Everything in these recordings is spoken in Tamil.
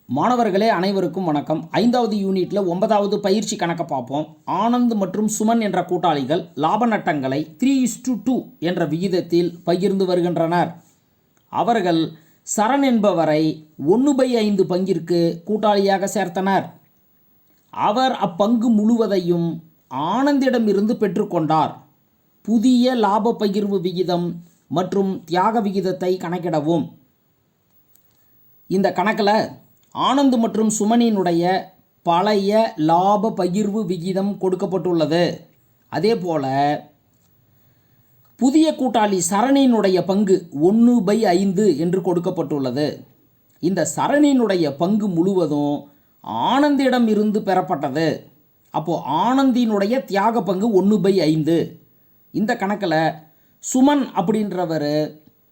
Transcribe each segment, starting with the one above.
மாணவர்களே அனைவருக்கும் வணக்கம். 5வது யூனிட்டில் 9வது பயிற்சி கணக்கை பார்ப்போம். ஆனந்த் மற்றும் சுமன் என்ற கூட்டாளிகள் லாப நட்டங்களை 3:2 என்ற விகிதத்தில் பகிர்ந்து வருகின்றனர். அவர்கள் சரண் என்பவரை 1/5 பங்கிற்கு கூட்டாளியாக சேர்த்தனர். அவர் அப்பங்கு முழுவதையும் ஆனந்திடமிருந்து பெற்றுக்கொண்டார். புதிய லாப பகிர்வு விகிதம் மற்றும் தியாக விகிதத்தை கணக்கிடவும். இந்த கணக்கில் ஆனந்த் மற்றும் சுமனினுடைய பழைய லாப பகிர்வு விகிதம் கொடுக்கப்பட்டுள்ளது. அதே போல் புதிய கூட்டாளி சரணினுடைய பங்கு 1/5 என்று கொடுக்கப்பட்டுள்ளது. இந்த சரணினுடைய பங்கு முழுவதும் ஆனந்திடம் இருந்து பெறப்பட்டது. அப்போது ஆனந்தினுடைய தியாக பங்கு 1/5. இந்த கணக்கில் சுமன் அப்படின்றவர்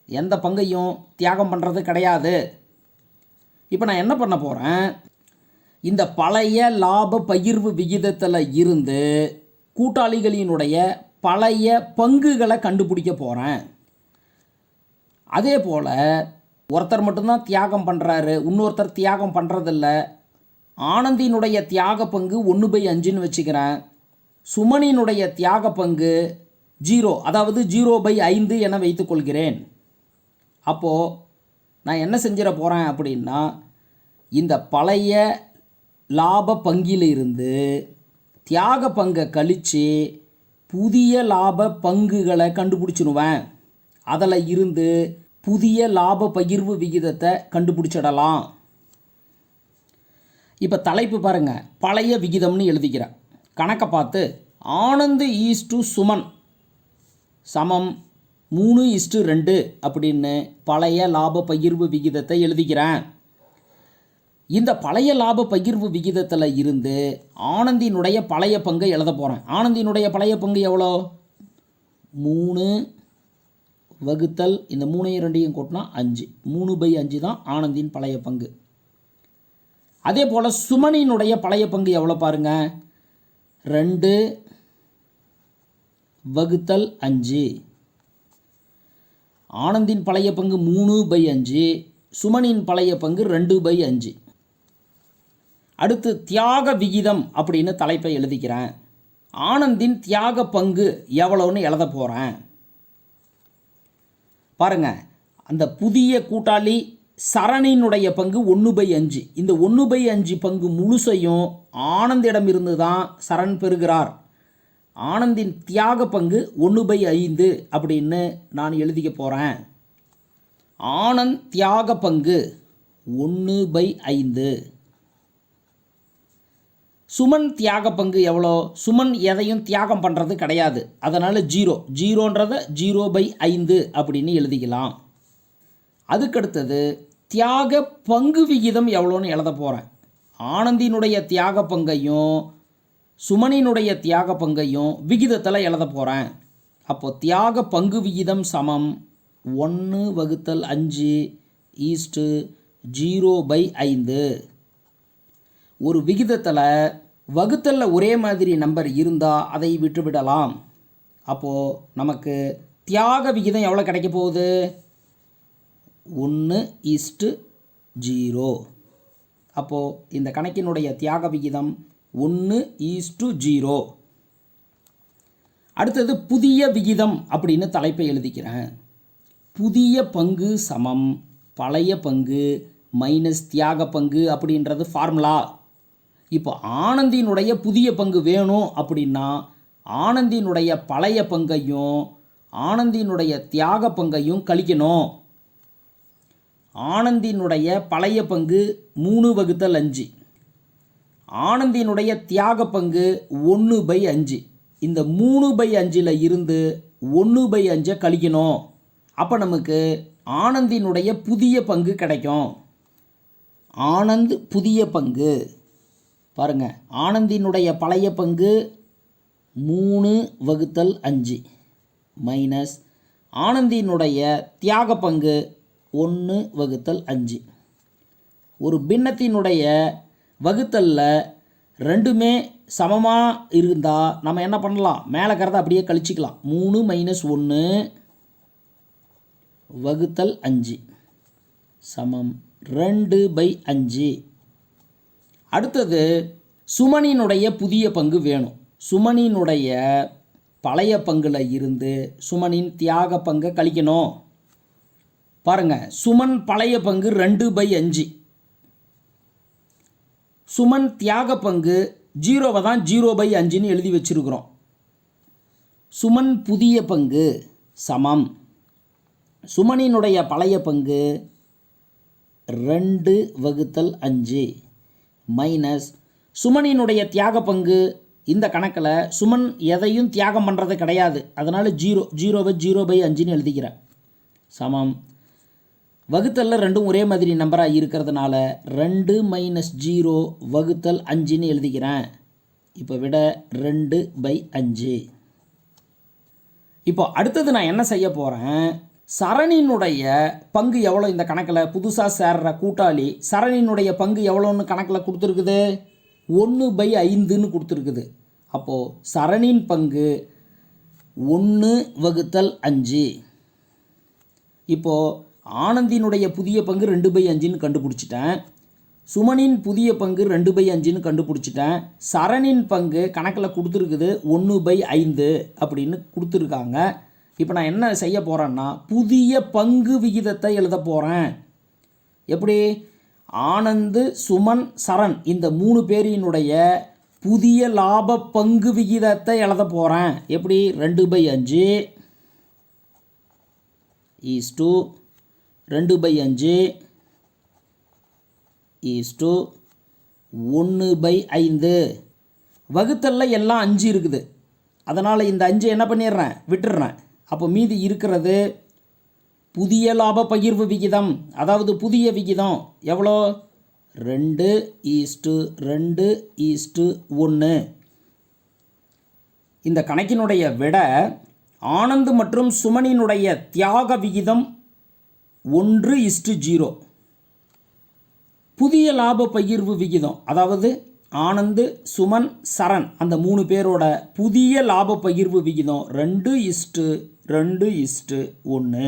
எந்த பங்கையும் தியாகம் பண்ணுறது கிடையாது. இப்போ நான் என்ன பண்ண போகிறேன், இந்த பழைய லாப பகிர்வு விகிதத்தில் இருந்து கூட்டாளிகளினுடைய பழைய பங்குகளை கண்டுபிடிக்க போகிறேன். அதே போல் ஒருத்தர் மட்டும்தான் தியாகம் பண்ணுறாரு, இன்னொருத்தர் தியாகம் பண்ணுறதில்ல. ஆனந்தினுடைய தியாக பங்கு 1/5ன்னு வச்சுக்கிறேன். சுமனினுடைய தியாக பங்கு 0, அதாவது 0/5 என வைத்துக்கொள்கிறேன். அப்போது நான் என்ன செஞ்சிட போகிறேன் அப்படின்னா, இந்த பழைய லாப பங்கிலிருந்து தியாக பங்கை கழித்து புதிய லாப பங்குகளை கண்டுபிடிச்சிடுவேன். அதில் இருந்து புதிய லாப பகிர்வு விகிதத்தை கண்டுபிடிச்சிடலாம். இப்போ தலைப்பு பாருங்கள், பழைய விகிதம்னு எழுதிக்கிறேன். கணக்கை பார்த்து ஆனந்த் ஈஸ்டு சுமன் சமம் 3:2 அப்படின்னு பழைய லாப பகிர்வு விகிதத்தை எழுதிக்கிறேன். இந்த பழைய லாப பகிர்வு விகிதத்தில் இருந்து ஆனந்தினுடைய பழைய பங்கை எழுத போகிறேன். ஆனந்தினுடைய பழைய பங்கு எவ்வளோ? 3 வகுத்தல் இந்த 3 கூட்டினா 5. 3/5 தான் ஆனந்தின் பழைய பங்கு. அதே போல் சுமனினுடைய பழைய பங்கு எவ்வளோ பாருங்கள், 2 வகுத்தல் 5. ஆனந்தின் பழைய பங்கு 3/5, சுமனின் பழைய பங்கு 2/5. அடுத்து தியாக விகிதம் அப்படின்னு தலைப்பை எழுதிக்கிறேன். ஆனந்தின் தியாக பங்கு எவ்வளோன்னு எழுத போகிறேன். பாருங்கள், அந்த புதிய கூட்டாளி சரணினுடைய பங்கு 1/5. இந்த 1/5 பங்கு முழுசையும் ஆனந்திடமிருந்து தான் சரண் பெறுகிறார். ஆனந்தின் தியாக பங்கு 1/5 அப்படின்னு நான் எழுதிக்க போகிறேன். ஆனந்த் தியாக பங்கு 1/5. சுமன் தியாக பங்கு எவ்வளோ? சுமன் எதையும் தியாகம் பண்ணுறது கிடையாது, அதனால் 0ன்றதை 0/5 அப்படின்னு எழுதிக்கலாம். அதுக்கடுத்தது தியாக பங்கு விகிதம் எவ்வளோன்னு எழுத போகிறேன். ஆனந்தினுடைய தியாக பங்கையும் சுமனினுடைய தியாக பங்கையும் விகிதத்தில் எழுத போகிறேன். அப்போது தியாக பங்கு விகிதம் சமம் 1/5:0/5. ஒரு விகிதத்தில் வகுத்தலில் ஒரே மாதிரி நம்பர் இருந்தால் அதை விட்டுவிடலாம். அப்போது நமக்கு தியாக விகிதம் எவ்வளோ கிடைக்க போகுது? 1:0. அப்போது இந்த கணக்கினுடைய தியாக விகிதம் 1:0. அடுத்தது புதிய விகிதம் அப்படின்னு தலைப்பை எழுதிக்கிறேன். புதிய பங்கு சமம் பழைய பங்கு மைனஸ் தியாக பங்கு அப்படின்றது ஃபார்முலா. இப்போ ஆனந்தினுடைய புதிய பங்கு வேணும் அப்படின்னா ஆனந்தினுடைய பழைய பங்கையும் ஆனந்தினுடைய தியாக பங்கையும் கழிக்கணும். ஆனந்தினுடைய பழைய பங்கு 3/5. ஆனந்தினுடைய தியாக பங்கு 1/5. இந்த 3/5 இருந்து 1/5 கழிக்கணும். அப்போ நமக்கு ஆனந்தினுடைய புதிய பங்கு கிடைக்கும். ஆனந்த் புதிய பங்கு பாருங்கள், ஆனந்தினுடைய பழைய பங்கு 3/5 மைனஸ் ஆனந்தினுடைய தியாக பங்கு 1/5. ஒரு பின்னத்தினுடைய வகுத்தலில் ரெண்டுமே சமமாக இருந்தால் நம்ம என்ன பண்ணலாம், மேலே கறதை அப்படியே கழிச்சிக்கலாம். 3 - 1 ÷ 5 சமம் 2/5 அடுத்தது சுமனினுடைய புதிய பங்கு வேணும். சுமனினுடைய பழைய பங்கில் இருந்து சுமனின் தியாக பங்கை கழிக்கணும். பாருங்கள், சுமன் பழைய பங்கு 2/5. சுமன் தியாக பங்கு 0 தான் 0/5ன்னு எழுதி வச்சிருக்கிறோம். சுமன் புதிய பங்கு சமம் சுமனினுடைய பழைய பங்கு 2/5 மைனஸ் சுமனினுடைய தியாக பங்கு. இந்த கணக்கில் சுமன் எதையும் தியாகம் பண்ணுறது கிடையாது, அதனால் 0வை 0/5ன்னு எழுதிக்கிறேன். சமம் வகுத்தலில் ரெண்டும் ஒரே மாதிரி நம்பராக இருக்கிறதுனால 2 - 0/5ன்னு எழுதிக்கிறேன். இப்போ விட 2/5. இப்போ அடுத்தது நான் என்ன செய்ய போகிறேன், சரணினுடைய பங்கு எவ்வளோ இந்த கணக்கில் புதுசாக சேர்ற கூட்டாளி சரணினுடைய பங்கு எவ்வளோன்னு கணக்கில் கொடுத்துருக்குது, 1/5ன்னு கொடுத்துருக்குது. அப்போது சரணின் பங்கு 1/5. இப்போது ஆனந்தினுடைய புதிய பங்கு 2/5ன்னு கண்டுபிடிச்சிட்டேன். சுமனின் புதிய பங்கு 2/5ன்னு கண்டுபிடிச்சிட்டேன். சரணின் பங்கு கணக்கில் கொடுத்துருக்குது 1/5 அப்படின்னு கொடுத்துருக்காங்க. இப்போ நான் என்ன செய்ய போகிறேன்னா புதிய பங்கு விகிதத்தை எழுத போகிறேன். எப்படி, ஆனந்து சுமன் சரண் இந்த 3 பேரினுடைய புதிய லாப பங்கு விகிதத்தை எழுத போகிறேன். எப்படி, 2/5 = 2/5 = 1/5. வகுத்தலில் எல்லாம் 5 இருக்குது, அதனால் இந்த 5 என்ன பண்ணிடுறேன், விட்டுடுறேன். அப்போ மீதி இருக்கிறது புதிய லாப பகிர்வு விகிதம், அதாவது புதிய விகிதம் எவ்வளோ, 2:2:1. இந்த கணக்கினுடைய விட ஆனந்த் மற்றும் சுமனினுடைய தியாக விகிதம் 1:0. புதிய லாப பகிர்வு விகிதம், அதாவது ஆனந்த் சுமன் சரண் அந்த 3 பேரோட புதிய லாப பகிர்வு விகிதம் 2:2:1.